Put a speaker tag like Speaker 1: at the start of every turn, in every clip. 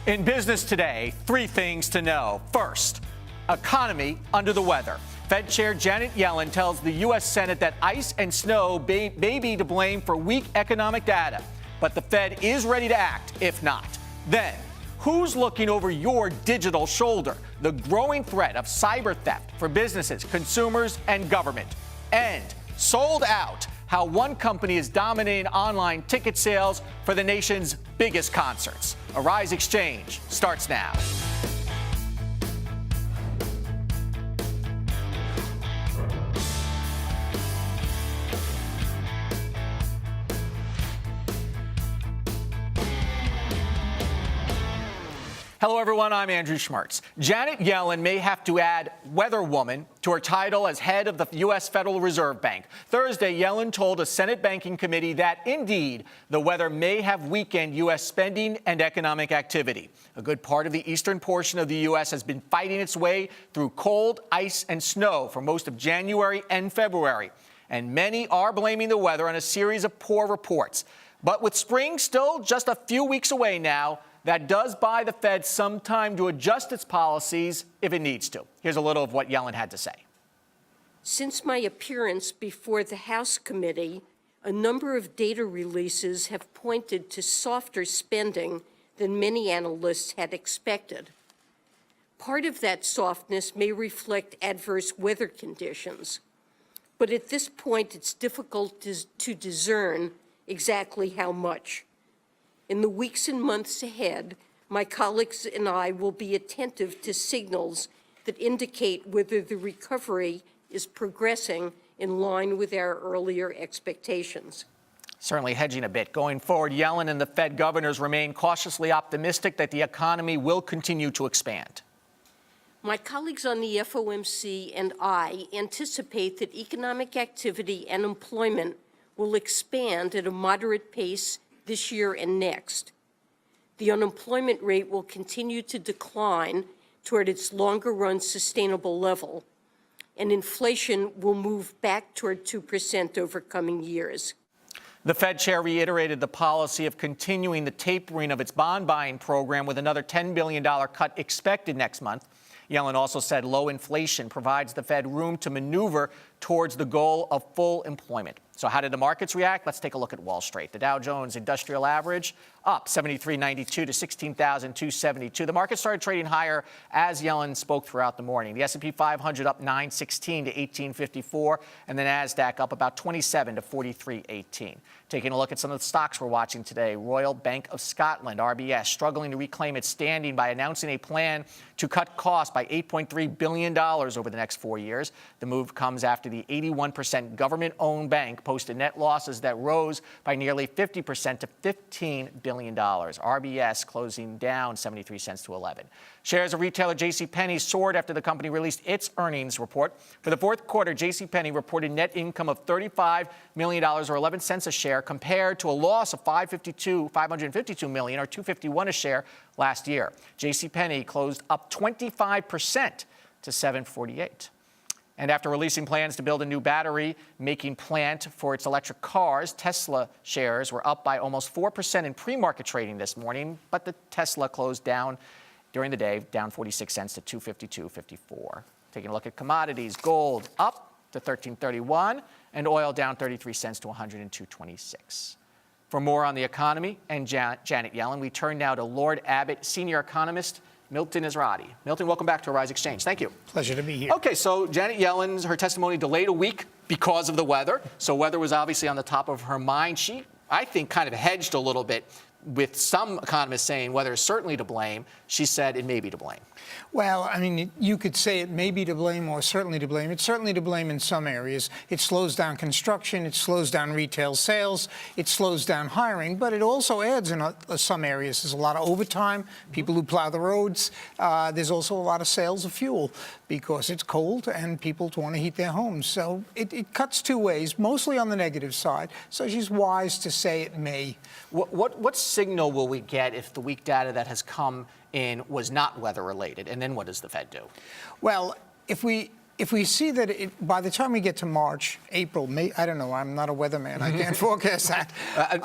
Speaker 1: In business today, three things to know. First, economy under the weather. Fed Chair Janet Yellen tells the U.S. Senate that ice and snow may be to blame for weak economic data, but the Fed is ready to act if not. Then, who's looking over your digital shoulder? The growing threat of cyber theft for businesses, consumers, and government. And sold out, how one company is dominating online ticket sales for the nation's biggest concerts. Arise Xchange starts now. Hello, everyone. I'm Andrew Schmertz. Janet Yellen may have to add weather woman to her title as head of the U.S. Federal Reserve Bank. Thursday, Yellen told a Senate Banking Committee that, indeed, the weather may have weakened U.S. spending and economic activity. A good part of the eastern portion of the U.S. has been fighting its way through cold, ice, and snow for most of January and February. And many are blaming the weather on a series of poor reports. But with spring still just a few weeks away now, that does buy the Fed some time to adjust its policies if it needs to. Here's a little of what Yellen had to say.
Speaker 2: Since my appearance before the House committee, a number of data releases have pointed to softer spending than many analysts had expected. Part of that softness may reflect adverse weather conditions, but at this point it's difficult to discern exactly how much. In the weeks and months ahead, my colleagues and I will be attentive to signals that indicate whether the recovery is progressing in line with our earlier expectations.
Speaker 1: Certainly hedging a bit. Going forward, Yellen and the Fed governors remain cautiously optimistic that the economy will continue to expand.
Speaker 2: My colleagues on the FOMC and I anticipate that economic activity and employment will expand at a moderate pace this year and next. The unemployment rate will continue to decline toward its longer-run sustainable level, and inflation will move back toward 2% over coming years.
Speaker 1: The Fed chair reiterated the policy of continuing the tapering of its bond buying program with another $10 billion cut expected next month. Yellen also said low inflation provides the Fed room to maneuver towards the goal of full employment. So how did the markets react? Let's take a look at Wall Street. The Dow Jones Industrial Average up 73.92 to 16,272. The market started trading higher as Yellen spoke throughout the morning. The S&P 500 up 916 to 1854, and the Nasdaq up about 27 to 43.18. Taking a look at some of the stocks we're watching today. Royal Bank of Scotland, RBS, struggling to reclaim its standing by announcing a plan to cut costs by $8.3 billion over the next 4 years. The move comes after the 81% government-owned bank posted net losses that rose by nearly 50% to $15 billion. RBS closing down 73 cents to 11. Shares of retailer JCPenney soared after the company released its earnings report. For the fourth quarter, JCPenney reported net income of $35 million or 11 cents a share compared to a loss of $552 million or $2.51 a share last year. JCPenney closed up 25% to $7.48. And after releasing plans to build a new battery-making plant for its electric cars, Tesla shares were up by almost 4% in pre-market trading this morning, but the Tesla closed down during the day, down 46 cents to 252.54. Taking a look at commodities, gold up to 1331, and oil down 33 cents to 102.26. For more on the economy and Janet Yellen, we turn now to Lord Abbett senior economist Milton Ezrati. Milton, welcome back to Arise Xchange. Thank you.
Speaker 3: Pleasure to be here.
Speaker 1: Okay, so Janet Yellen's, her testimony delayed a week because of the weather. So weather was obviously on the top of her mind. She, I think, kind of hedged a little bit with some economists saying weather is certainly to blame. She said it may be to blame.
Speaker 3: Well, I mean, you could say it may be to blame or certainly to blame. It's certainly to blame in some areas. It slows down construction. It slows down retail sales. It slows down hiring. But it also adds in some areas. There's a lot of overtime, people who plow the roads. There's also a lot of sales of fuel because it's cold and people want to heat their homes. So it cuts two ways, mostly on the negative side. So she's wise to say it may.
Speaker 1: What signal will we get if the weak data that has come in was not weather related? And then what does the Fed do?
Speaker 3: Well, if we If we see that by the time we get to March, April, May, I don't know, I'm not a weatherman, I can't forecast that.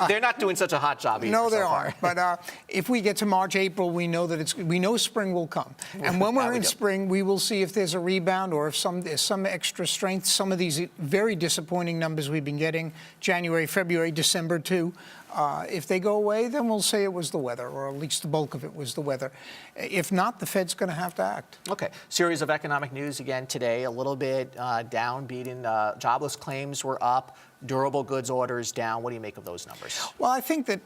Speaker 1: They're not doing such a hot job either.
Speaker 3: No, they
Speaker 1: so
Speaker 3: aren't. But if we get to March, April, we know that we know spring will come. And when we're in spring, we will see if there's a rebound or if there's some extra strength. Some of these very disappointing numbers we've been getting, January, February, December too. If they go away, then we'll say it was the weather, or at least the bulk of it was the weather. If not, the Fed's going to have to act.
Speaker 1: Okay. Series of economic news again today, a little bit downbeat. Jobless claims were up. Durable goods orders down. What do you make of those numbers?
Speaker 3: Well, I think that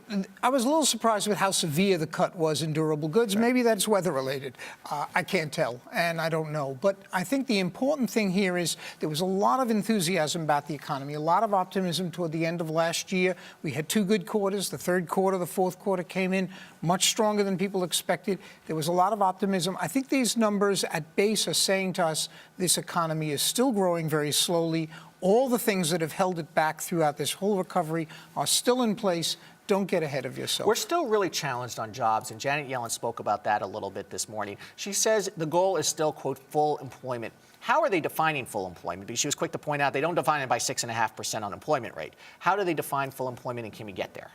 Speaker 3: I was a little surprised with how severe the cut was in durable goods. Right. Maybe that's weather-related. I can't tell, and I don't know. But I think the important thing here is there was a lot of enthusiasm about the economy, a lot of optimism toward the end of last year. We had 2 good quarters. The third quarter, the fourth quarter came in much stronger than people expected. There was a lot of optimism. I think these numbers at base are saying to us this economy is still growing very slowly. All the things that have held it back throughout this whole recovery are still in place. Don't get ahead of yourself.
Speaker 1: We're still really challenged on jobs, and Janet Yellen spoke about that a little bit this morning. She says the goal is still, quote, full employment. How are they defining full employment? Because she was quick to point out they don't define it by 6.5% unemployment rate. How do they define full employment, and can we get there?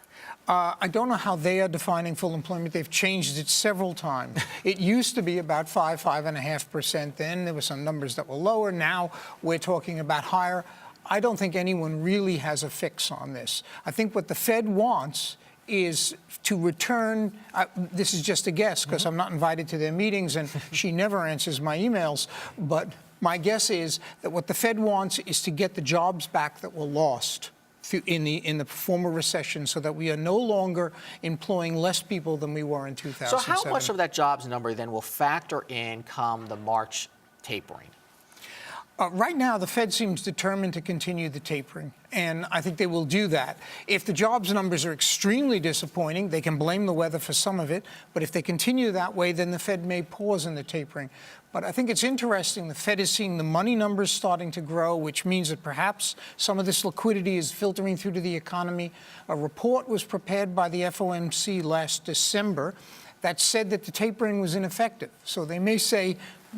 Speaker 3: I don't know how they are defining full employment. They've changed it several times. It used to be about 5.5%. Then there were some numbers that were lower. Now we're talking about higher. I don't think anyone really has a fix on this. I think what the Fed wants is to return, this is just a guess because I'm not invited to their meetings and she never answers my emails, but my guess is that what the Fed wants is to get the jobs back that were lost in the former recession, so that we are no longer employing less people than we were in 2007.
Speaker 1: So how much of that jobs number then will factor in come the March tapering?
Speaker 3: Right now, the Fed seems determined to continue the tapering, and I think they will do that. If the jobs numbers are extremely disappointing, they can blame the weather for some of it, but if they continue that way, then the Fed may pause in the tapering. But I think it's interesting, the Fed is seeing the money numbers starting to grow, which means that perhaps some of this liquidity is filtering through to the economy. A report was prepared by the FOMC last December that said that the tapering was ineffective. So they may say,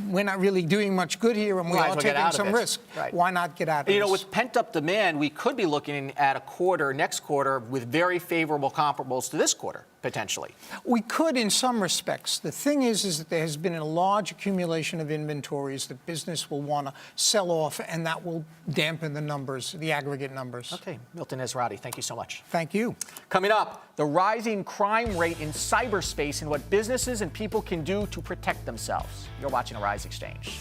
Speaker 3: we're not really doing much good here, and we are taking some risk.
Speaker 1: Right.
Speaker 3: Why not get out of it?
Speaker 1: You know, with pent-up demand, we could be looking at a quarter, next quarter, with very favorable comparables to this quarter, potentially.
Speaker 3: We could in some respects. The thing is that there has been a large accumulation of inventories that business will want to sell off, and that will dampen the numbers, the aggregate numbers.
Speaker 1: Okay. Milton Ezrati, thank you so much.
Speaker 3: Thank you.
Speaker 1: Coming up, the rising crime rate in cyberspace and what businesses and people can do to protect themselves. You're watching Arise Exchange.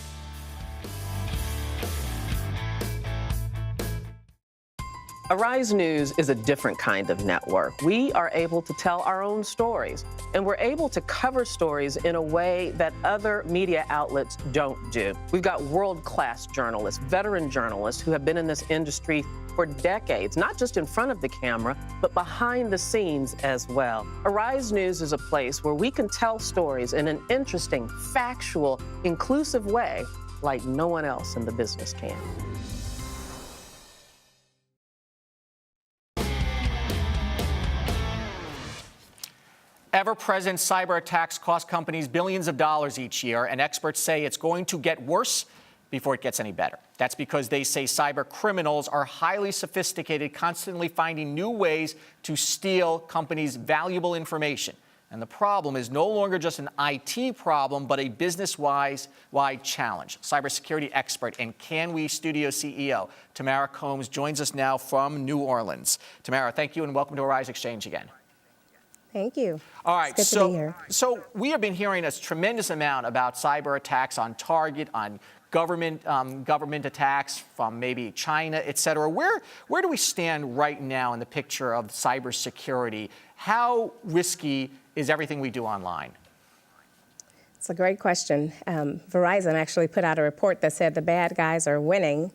Speaker 4: Arise News is a different kind of network. We are able to tell our own stories, and we're able to cover stories in a way that other media outlets don't do. We've got world-class journalists, veteran journalists who have been in this industry for decades, not just in front of the camera, but behind the scenes as well. Arise News is a place where we can tell stories in an interesting, factual, inclusive way like no one else in the business can.
Speaker 1: Ever-present cyber attacks cost companies billions of dollars each year, and experts say it's going to get worse before it gets any better. That's because they say cyber criminals are highly sophisticated, constantly finding new ways to steal companies' valuable information. And the problem is no longer just an IT problem, but a business-wide challenge. Cybersecurity expert and CanWe Studio CEO Tamara Combs joins us now from New Orleans. Tamara, thank you and welcome to Arise Exchange again.
Speaker 5: Thank you.
Speaker 1: All right,
Speaker 5: it's good to be here.
Speaker 1: So we have been hearing a tremendous amount about cyber attacks on Target, on government attacks from maybe China, et cetera. Where do we stand right now in the picture of cybersecurity? How risky is everything we do online?
Speaker 5: It's a great question. Verizon actually put out a report that said the bad guys are winning.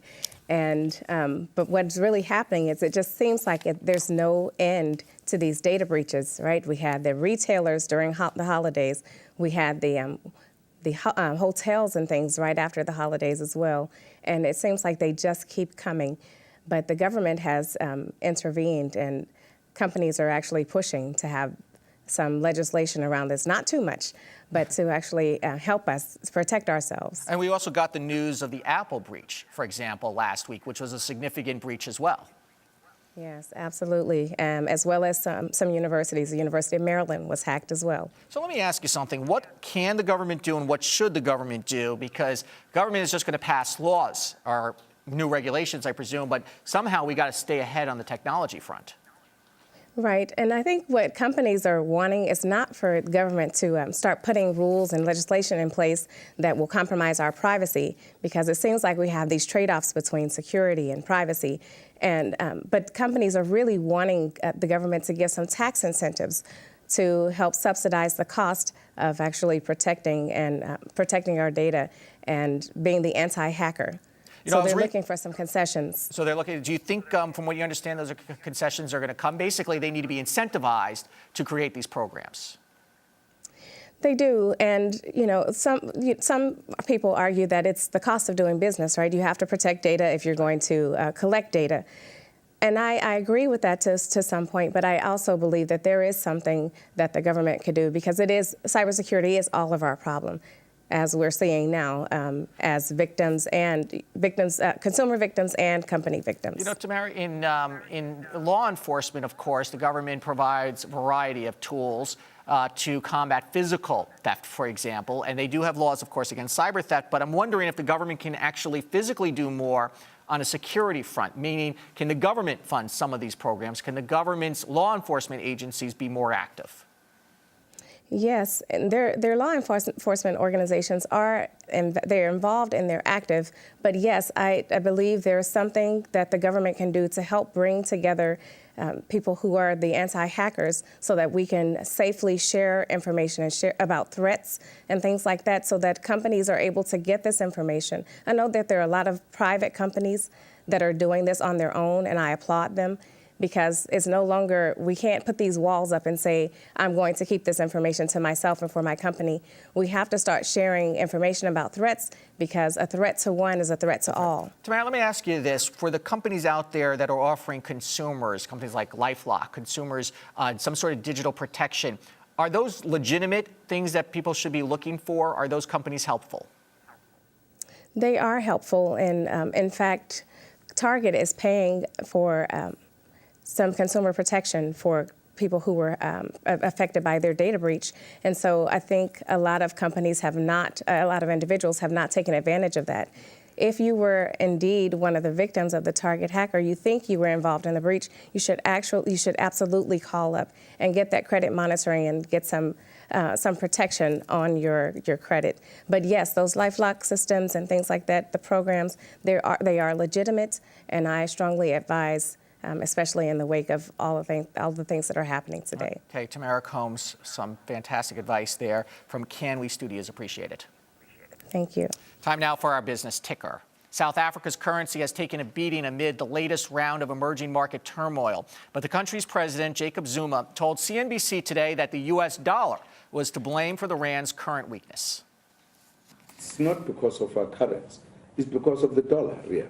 Speaker 5: But what's really happening is it just seems like there's no end to these data breaches, right? We had the retailers during the holidays. We had the hotels and things right after the holidays as well. And it seems like they just keep coming. But the government has intervened, and companies are actually pushing to have some legislation around this, not too much, but to actually help us protect ourselves.
Speaker 1: And we also got the news of the Apple breach, for example, last week, which was a significant breach as well.
Speaker 5: Yes, absolutely, as well as some universities. The University of Maryland was hacked as well.
Speaker 1: So let me ask you something. What can the government do and what should the government do? Because government is just going to pass laws or new regulations, I presume, but somehow we got to stay ahead on the technology front.
Speaker 5: Right, and I think what companies are wanting is not for government to start putting rules and legislation in place that will compromise our privacy, because it seems like we have these trade-offs between security and privacy. And but companies are really wanting the government to give some tax incentives to help subsidize the cost of actually protecting our data and being the anti-hacker. So they're looking for some concessions.
Speaker 1: So they're looking. Do you think, from what you understand, those concessions are going to come? Basically, they need to be incentivized to create these programs.
Speaker 5: They do, and some people argue that it's the cost of doing business, right? You have to protect data if you're going to collect data. And I agree with that to some point, but I also believe that there is something that the government could do, because cybersecurity is all of our problem, as we're seeing now, as consumer victims and company victims.
Speaker 1: You know, Tamara, in law enforcement, of course, the government provides a variety of tools to combat physical theft, for example, and they do have laws, of course, against cyber theft, but I'm wondering if the government can actually physically do more on a security front, meaning can the government fund some of these programs? Can the government's law enforcement agencies be more active?
Speaker 5: Yes, and their law enforcement organizations they're involved and they're active. But yes, I believe there's something that the government can do to help bring together people who are the anti-hackers, so that we can safely share information and share about threats and things like that, so that companies are able to get this information. I know that there are a lot of private companies that are doing this on their own, and I applaud them, because it's no longer, we can't put these walls up and say, I'm going to keep this information to myself and for my company. We have to start sharing information about threats, because a threat to one is a threat to all.
Speaker 1: Tamara, let me ask you this. For the companies out there that are offering consumers, companies like LifeLock, consumers, some sort of digital protection, are those legitimate things that people should be looking for? Are those companies helpful?
Speaker 5: They are helpful, and in fact, Target is paying for some consumer protection for people who were affected by their data breach. And so I think a lot of individuals have not taken advantage of that. If you were indeed one of the victims of the Target hacker, you think you were involved in the breach, you should absolutely call up and get that credit monitoring and get some protection on your credit. But yes, those LifeLock systems and things like that, the programs, they are legitimate, and I strongly advise, especially in the wake of all the things that are happening today.
Speaker 1: Okay, Tamara Combs, some fantastic advice there from Can We Studios. Appreciate it.
Speaker 5: Thank you.
Speaker 1: Time now for our business ticker. South Africa's currency has taken a beating amid the latest round of emerging market turmoil. But the country's president, Jacob Zuma, told CNBC today that the U.S. dollar was to blame for the rand's current weakness.
Speaker 6: It's not because of our currency. It's because of the dollar, really.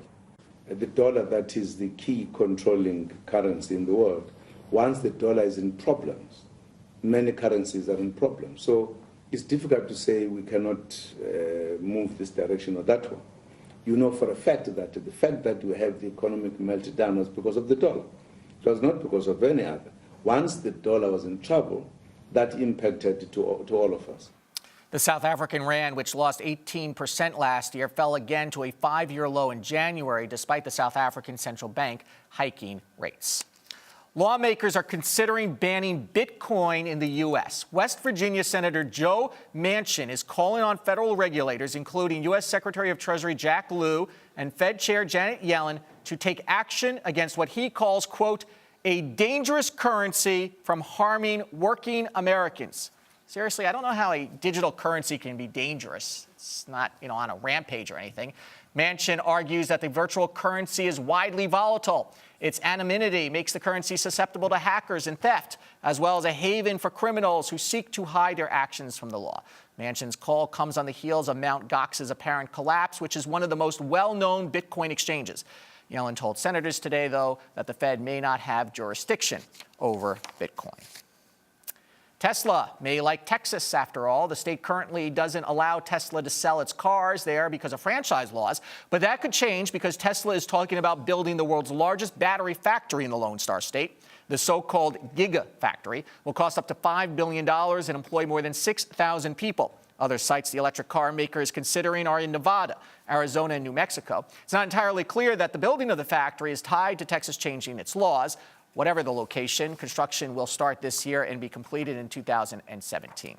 Speaker 6: The dollar, that is the key controlling currency in the world. Once the dollar is in problems, many currencies are in problems. So it's difficult to say we cannot move this direction or that one. You know for a fact that the fact that we have the economic meltdown was because of the dollar. It was not because of any other. Once the dollar was in trouble, that impacted to all of us.
Speaker 1: The South African rand, which lost 18% last year, fell again to a 5-year low in January, despite the South African Central Bank hiking rates. Lawmakers are considering banning Bitcoin in the U.S. West Virginia Senator Joe Manchin is calling on federal regulators, including U.S. Secretary of Treasury Jack Lew and Fed Chair Janet Yellen, to take action against what he calls, quote, a dangerous currency from harming working Americans. Seriously, I don't know how a digital currency can be dangerous. It's not, on a rampage or anything. Manchin argues that the virtual currency is widely volatile. Its anonymity makes the currency susceptible to hackers and theft, as well as a haven for criminals who seek to hide their actions from the law. Manchin's call comes on the heels of Mt. Gox's apparent collapse, which is one of the most well-known Bitcoin exchanges. Yellen told senators today, though, that the Fed may not have jurisdiction over Bitcoin. Tesla may like Texas, after all. The state currently doesn't allow Tesla to sell its cars there because of franchise laws. But that could change because Tesla is talking about building the world's largest battery factory in the Lone Star State. The so-called Gigafactory will cost up to $5 billion and employ more than 6,000 people. Other sites the electric car maker is considering are in Nevada, Arizona, and New Mexico. It's not entirely clear that the building of the factory is tied to Texas changing its laws. Whatever the location, construction will start this year and be completed in 2017.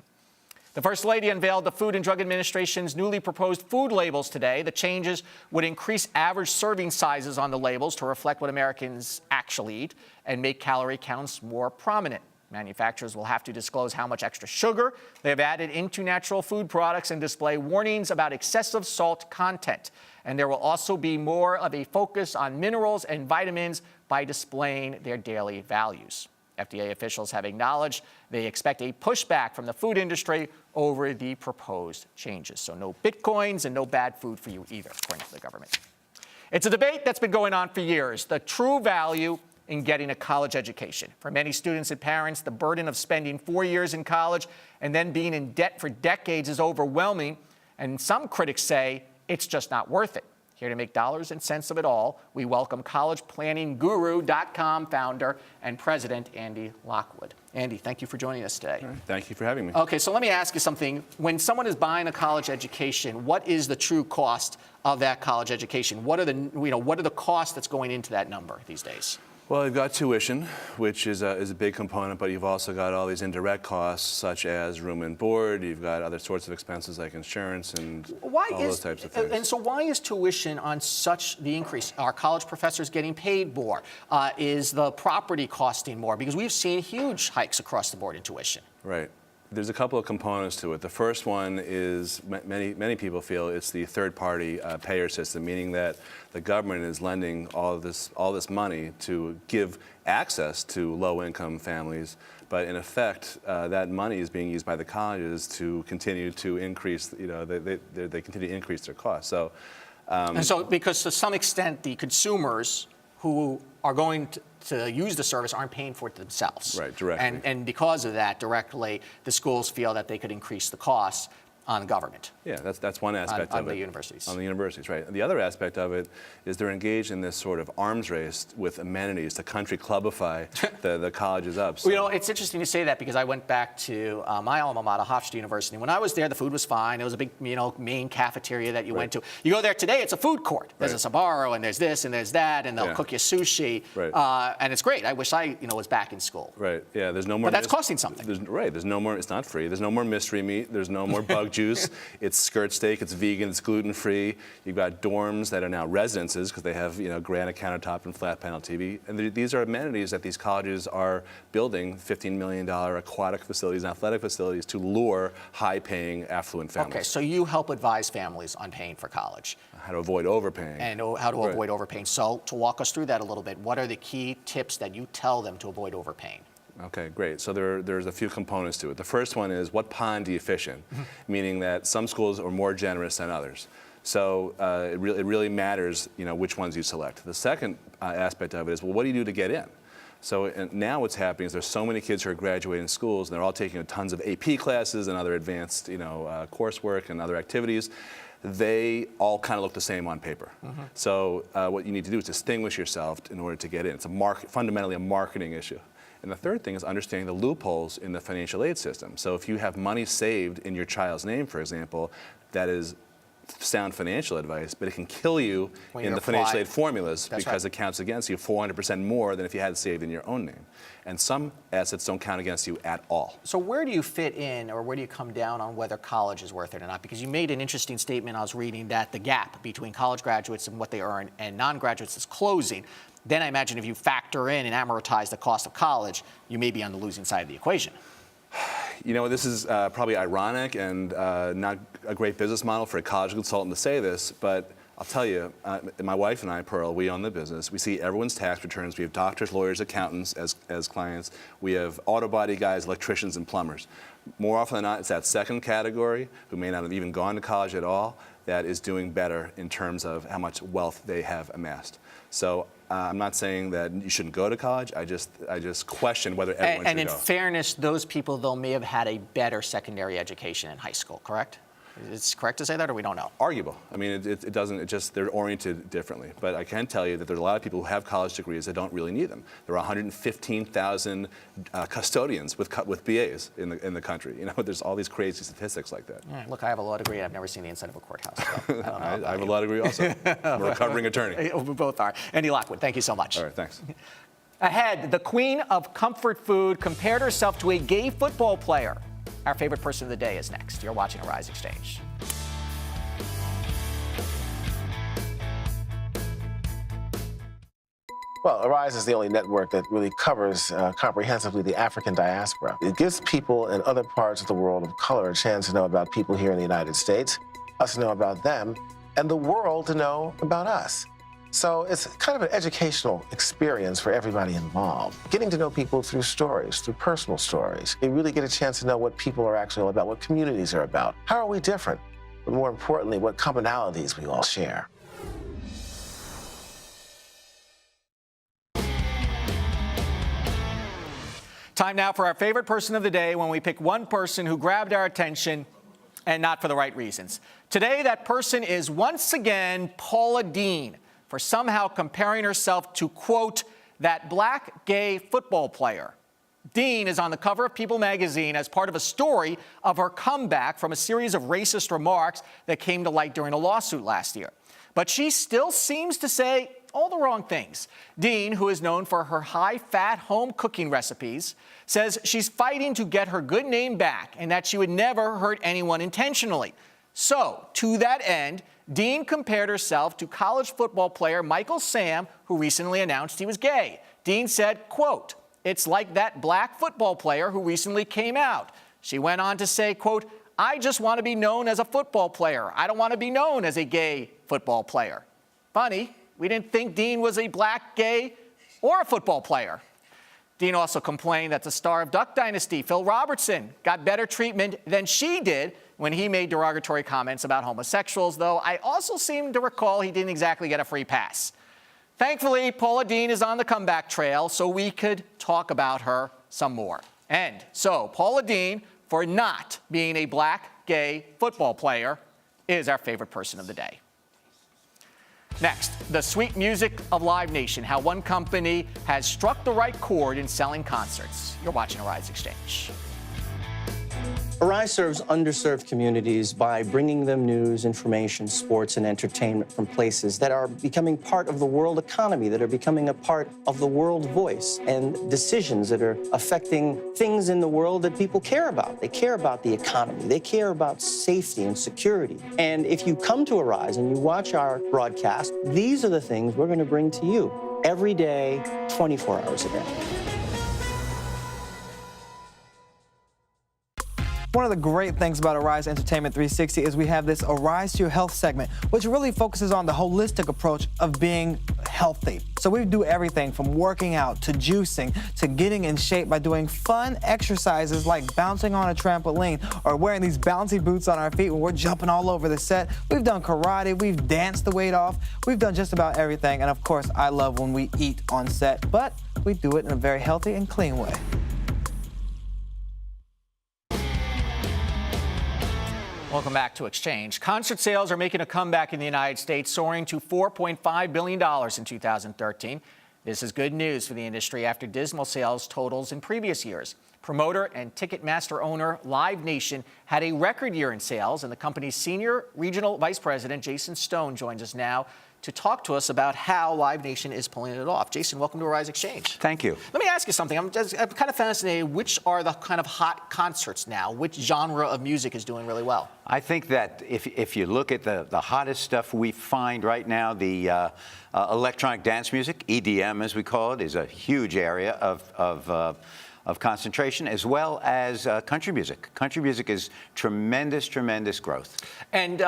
Speaker 1: The First Lady unveiled the Food and Drug Administration's newly proposed food labels today. The changes would increase average serving sizes on the labels to reflect what Americans actually eat and make calorie counts more prominent. Manufacturers will have to disclose how much extra sugar they have added into natural food products and display warnings about excessive salt content. And there will also be more of a focus on minerals and vitamins by displaying their daily values. FDA officials have acknowledged they expect a pushback from the food industry over the proposed changes. So no Bitcoins and no bad food for you either, according to the government. It's a debate that's been going on for years, the true value in getting a college education. For many students and parents, the burden of spending 4 years in college and then being in debt for decades is overwhelming, and some critics say it's just not worth it. Here to make dollars and cents of it all, we welcome collegeplanningGuru.com founder and president Andy Lockwood. Andy, thank you for joining us today.
Speaker 7: Thank you for having me.
Speaker 1: Okay, so let me ask you something. When someone is buying a college education, what is the true cost of that college education? What are the costs that's going into that number these days?
Speaker 7: Well, you've got tuition, which is a big component, but you've also got all these indirect costs, such as room and board. You've got other sorts of expenses like insurance and those types of things.
Speaker 1: And so why is tuition on such the increase? Are college professors getting paid more? Is the property costing more? Because we've seen huge hikes across the board in tuition.
Speaker 7: Right. There's a couple of components to it. The first one is many people feel it's the third-party payer system, meaning that the government is lending all this money to give access to low-income families, but in effect, that money is being used by the colleges to continue to increase. They continue to increase their costs. So,
Speaker 1: and so, because to some extent, the consumers who are going to use the service aren't paying for it themselves.
Speaker 7: Right, directly.
Speaker 1: And because of that, directly, the schools feel that they could increase the costs on government.
Speaker 7: Yeah, that's one aspect of it.
Speaker 1: On the universities.
Speaker 7: On the universities, right. And the other aspect of it is they're engaged in this sort of arms race with amenities to country clubify the colleges up. So.
Speaker 1: Well, it's interesting to say that because I went back to my alma mater, Hofstra University. When I was there, the food was fine. It was a big, main cafeteria that you went to. You go there today, it's a food court. There's a Sbarro, and there's this, and there's that, and they'll cook you sushi.
Speaker 7: Right.
Speaker 1: And it's great. I wish I, was back in school.
Speaker 7: Right. Yeah. There's no more.
Speaker 1: But that's costing something.
Speaker 7: There's no more. It's not free. There's no more mystery meat. There's no more bug juice. It's skirt steak. It's vegan. It's gluten-free. You've got dorms that are now residences because they have granite countertop and flat panel TV. And these are amenities that these colleges are building, $15 million aquatic facilities and athletic facilities to lure high-paying affluent families.
Speaker 1: Okay, so you help advise families on paying for college.
Speaker 7: How to avoid overpaying.
Speaker 1: And how to avoid overpaying. So to walk us through that a little bit, what are the key tips that you tell them to avoid overpaying?
Speaker 7: Okay, great. So there's a few components to it. The first one is, what pond do you fish in? Meaning that some schools are more generous than others. So it really matters, which ones you select. The second aspect of it is, well, what do you do to get in? So now what's happening is there's so many kids who are graduating schools, and they're all taking tons of AP classes and other advanced, coursework and other activities. They all kind of look the same on paper. So what you need to do is distinguish yourself in order to get in. It's fundamentally a marketing issue. And the third thing is understanding the loopholes in the financial aid system. So if you have money saved in your child's name, for example, that is sound financial advice, but it can kill you in the financial aid formulas because it counts against you 400% more than if you had it saved in your own name. And some assets don't count against you at all.
Speaker 1: So where do you fit in, or where do you come down on whether college is worth it or not? Because you made an interesting statement, I was reading, that the gap between college graduates and what they earn and non-graduates is closing. Then I imagine if you factor in and amortize the cost of college, you may be on the losing side of the equation.
Speaker 7: This is probably ironic and not a great business model for a college consultant to say this, but I'll tell you, my wife and I, Pearl, we own the business. We see everyone's tax returns. We have doctors, lawyers, accountants as clients. We have auto body guys, electricians, and plumbers. More often than not, it's that second category, who may not have even gone to college at all, that is doing better in terms of how much wealth they have amassed. So I'm not saying that you shouldn't go to college. I just question whether everyone
Speaker 1: And
Speaker 7: should
Speaker 1: in
Speaker 7: go.
Speaker 1: fairness, those people, though, may have had a better secondary education in high school, correct? It's correct to say that, or we don't know?
Speaker 7: Arguable. I mean, it doesn't, it just, they're oriented differently. But I can tell you that there's a lot of people who have college degrees that don't really need them. There are 115,000 custodians with BAs in the country. You know, there's all these crazy statistics like that.
Speaker 1: Look, I have a law degree. I've never seen the inside of a courthouse. So I don't know.
Speaker 7: I have a law degree also. I'm a recovering attorney.
Speaker 1: We both are. Andy Lockwood, thank you so much.
Speaker 7: All right, thanks.
Speaker 1: Ahead, the queen of comfort food compared herself to a gay football player. Our favorite person of the day is next. You're watching Arise Exchange.
Speaker 8: Well, Arise is the only network that really covers comprehensively the African diaspora. It gives people in other parts of the world of color a chance to know about people here in the United States, us to know about them, and the world to know about us. So it's kind of an educational experience for everybody involved. Getting to know people through stories, through personal stories. You really get a chance to know what people are actually all about, what communities are about. How are we different? But more importantly, what commonalities we all share.
Speaker 1: Time now for our favorite person of the day, when we pick one person who grabbed our attention and not for the right reasons. Today, that person is once again Paula Deen, for somehow comparing herself to, quote, that black gay football player. Deen is on the cover of People magazine as part of a story of her comeback from a series of racist remarks that came to light during a lawsuit last year. But she still seems to say all the wrong things. Deen, who is known for her high-fat home cooking recipes, says she's fighting to get her good name back and that she would never hurt anyone intentionally. So, to that end, Deen compared herself to college football player Michael Sam, who recently announced he was gay. Deen said, quote, "It's like that black football player who recently came out." She went on to say, quote, "I just want to be known as a football player. I don't want to be known as a gay football player." Funny, we didn't think Deen was a black, gay, or a football player. Deen also complained that the star of Duck Dynasty, Phil Robertson, got better treatment than she did when he made derogatory comments about homosexuals, though I also seem to recall he didn't exactly get a free pass. Thankfully, Paula Deen is on the comeback trail, so we could talk about her some more. And so, Paula Deen, for not being a black, gay football player, is our favorite person of the day. Next, the sweet music of Live Nation, how one company has struck the right chord in selling concerts. You're watching Arise Exchange.
Speaker 9: Arise serves underserved communities by bringing them news, information, sports, and entertainment from places that are becoming part of the world economy, that are becoming a part of the world voice, and decisions that are affecting things in the world that people care about. They care about the economy. They care about safety and security. And if you come to Arise and you watch our broadcast, these are the things we're going to bring to you every day, 24 hours a day.
Speaker 10: One of the great things about Arise Entertainment 360 is we have this Arise to Your Health segment, which really focuses on the holistic approach of being healthy. So we do everything from working out to juicing to getting in shape by doing fun exercises like bouncing on a trampoline or wearing these bouncy boots on our feet when we're jumping all over the set. We've done karate, we've danced the weight off, we've done just about everything. And of course, I love when we eat on set, but we do it in a very healthy and clean way.
Speaker 1: Welcome back to Exchange. Concert sales are making a comeback in the United States, soaring to $4.5 billion in 2013. This is good news for the industry after dismal sales totals in previous years. Promoter and Ticketmaster owner Live Nation had a record year in sales, and the company's senior regional vice president, Jason Stone, joins us now to talk to us about how Live Nation is pulling it off. Jason, welcome to Arise Exchange.
Speaker 11: Thank you.
Speaker 1: Let me ask you something. I'm kind of fascinated. Which are the kind of hot concerts now? Which genre of music is doing really well?
Speaker 11: I think that if you look at the hottest stuff we find right now, the electronic dance music, EDM as we call it, is a huge area of concentration, as well as country music. Country music is tremendous growth.
Speaker 1: And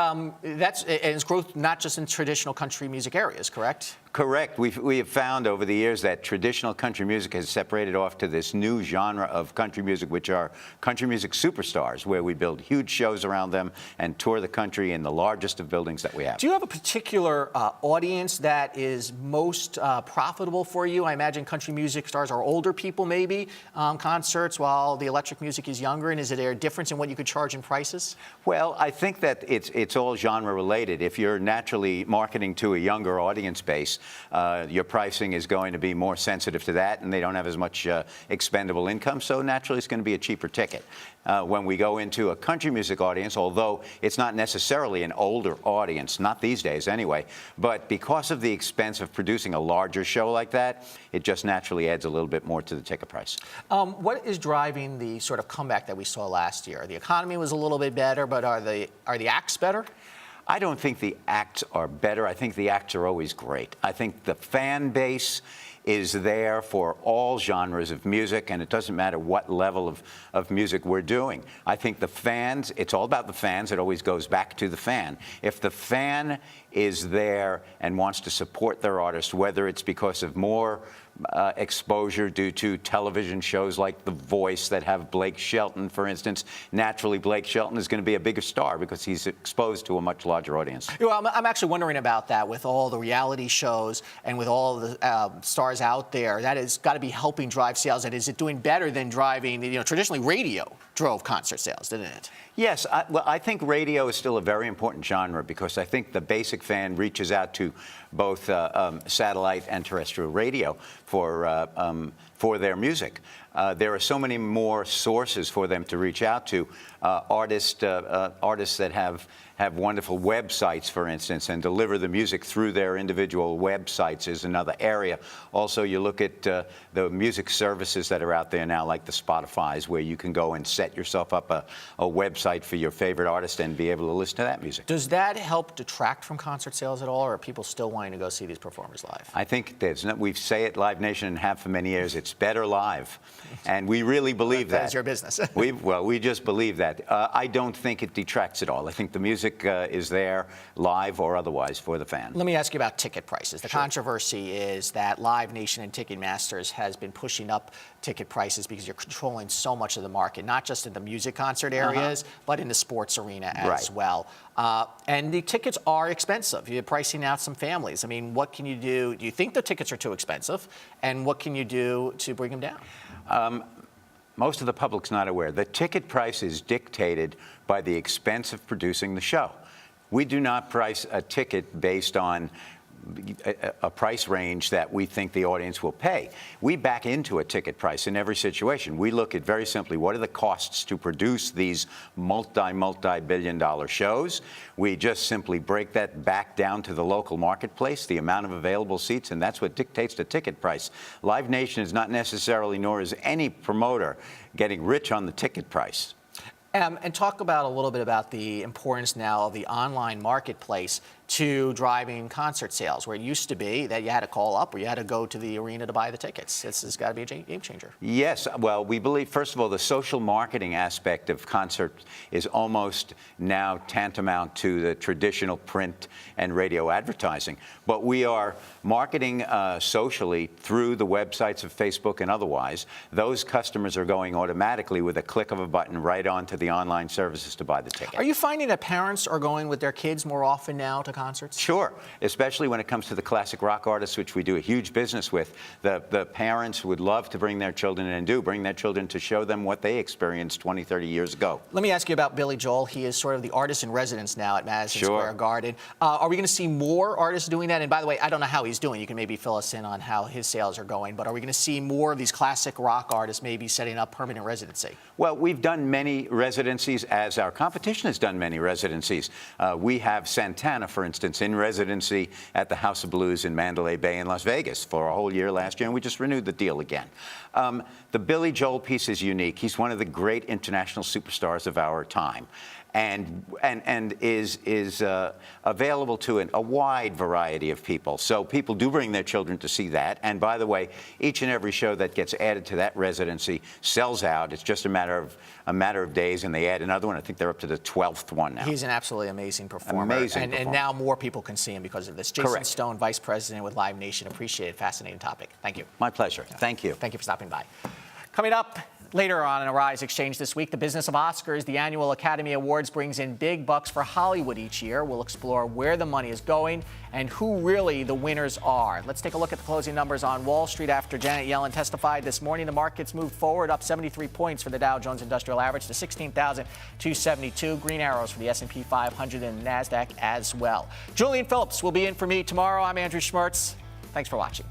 Speaker 1: it's growth not just in traditional country music areas, correct?
Speaker 11: Correct. We have found over the years that traditional country music has separated off to this new genre of country music, which are country music superstars, where we build huge shows around them and tour the country in the largest of buildings that we have.
Speaker 1: Do you have a particular audience that is most profitable for you? I imagine country music stars are older people, maybe, concerts, while the electric music is younger. And is there a difference in what you could charge in prices?
Speaker 11: Well, I think that it's all genre related. If you're naturally marketing to a younger audience base, your pricing is going to be more sensitive to that, and they don't have as much expendable income, so naturally it's going to be a cheaper ticket. When we go into a country music audience, although it's not necessarily an older audience, not these days anyway, but because of the expense of producing a larger show like that, it just naturally adds a little bit more to the ticket price.
Speaker 1: What is driving the sort of comeback that we saw last year? The economy was a little bit better, but are the acts better?
Speaker 11: I don't think the acts are better. I think the acts are always great. I think the fan base is there for all genres of music, and it doesn't matter what level of music we're doing. I think the fans, it's all about the fans. It always goes back to the fan. If the fan is there and wants to support their artist, whether it's because of more exposure due to television shows like The Voice that have Blake Shelton, for instance. Naturally, Blake Shelton is going to be a bigger star because he's exposed to a much larger audience.
Speaker 1: Well, I'm actually wondering about that with all the reality shows and with all the stars out there. That has got to be helping drive sales. And is it doing better than driving, traditionally radio drove concert sales, didn't it?
Speaker 11: Yes, I think radio is still a very important genre because I think the basic fan reaches out to both satellite and terrestrial radio for their music. There are so many more sources for them to reach out to. Artists that have wonderful websites, for instance, and deliver the music through their individual websites is another area. Also, you look at the music services that are out there now, like the Spotify's, where you can go and set yourself up a website for your favorite artist and be able to listen to that music.
Speaker 1: Does that help detract from concert sales at all, or are people still wanting to go see these performers live?
Speaker 11: I think we say it, Live Nation, and have for many years, it's better live. And we really believe that.
Speaker 1: That is your business.
Speaker 11: We just believe that. I don't think it detracts at all. I think the music is there, live or otherwise, for the fan.
Speaker 1: Let me ask you about ticket prices. The controversy is that Live Nation and Ticketmasters has been pushing up ticket prices because you're controlling so much of the market, not just in the music concert areas, but in the sports arena as well. And the tickets are expensive. You're pricing out some families. I mean, what can you do? Do you think the tickets are too expensive? And what can you do to bring them down?
Speaker 11: Most of the public's not aware. The ticket price is dictated by the expense of producing the show. We do not price a ticket based on a price range that we think the audience will pay. We back into a ticket price in every situation. We look at very simply what are the costs to produce these multi-billion-dollar shows. We just simply break that back down to the local marketplace, the amount of available seats, and that's what dictates the ticket price. Live Nation is not necessarily, nor is any promoter, getting rich on the ticket price.
Speaker 1: And talk about a little bit about the importance now of the online marketplace to driving concert sales, where it used to be that you had to call up or you had to go to the arena to buy the tickets. This has got to be a game changer.
Speaker 11: Yes. Well, we believe, first of all, the social marketing aspect of concerts is almost now tantamount to the traditional print and radio advertising. But we are marketing socially through the websites of Facebook and otherwise. Those customers are going automatically with a click of a button right onto the online services to buy the ticket.
Speaker 1: Are you finding that parents are going with their kids more often now to concerts?
Speaker 11: Sure, especially when it comes to the classic rock artists, which we do a huge business with. The parents would love to bring their children in and do bring their children to show them what they experienced 20, 30 years ago.
Speaker 1: Let me ask you about Billy Joel. He is sort of the artist in residence now at Madison Square Garden. Are we going to see more artists doing that? And by the way, I don't know how he's doing. You can maybe fill us in on how his sales are going. But are we going to see more of these classic rock artists maybe setting up permanent residency?
Speaker 11: Well, we've done many residencies, as our competition has done many residencies. We have Santana, for instance, in residency at the House of Blues in Mandalay Bay in Las Vegas for a whole year last year, and we just renewed the deal again. The Billy Joel piece is unique. He's one of the great international superstars of our time. and is available to a wide variety of people. So people do bring their children to see that. And by the way, each and every show that gets added to that residency sells out. It's just a matter of days, and they add another one. I think they're up to the 12th one now.
Speaker 1: He's an absolutely amazing performer.
Speaker 11: Amazing
Speaker 1: and now more people can see him because of this. Jason
Speaker 11: Correct.
Speaker 1: Stone, Vice President with Live Nation. Appreciate it. Fascinating topic. Thank you.
Speaker 11: My pleasure. Thank you.
Speaker 1: Thank you for stopping by. Coming up later on in Arise Exchange this week, the business of Oscars. The annual Academy Awards brings in big bucks for Hollywood each year. We'll explore where the money is going and who really the winners are. Let's take a look at the closing numbers on Wall Street after Janet Yellen testified this morning. The markets moved forward, up 73 points for the Dow Jones Industrial Average to 16,272. Green arrows for the S&P 500 and NASDAQ as well. Julian Phillips will be in for me tomorrow. I'm Andrew Schmertz. Thanks for watching.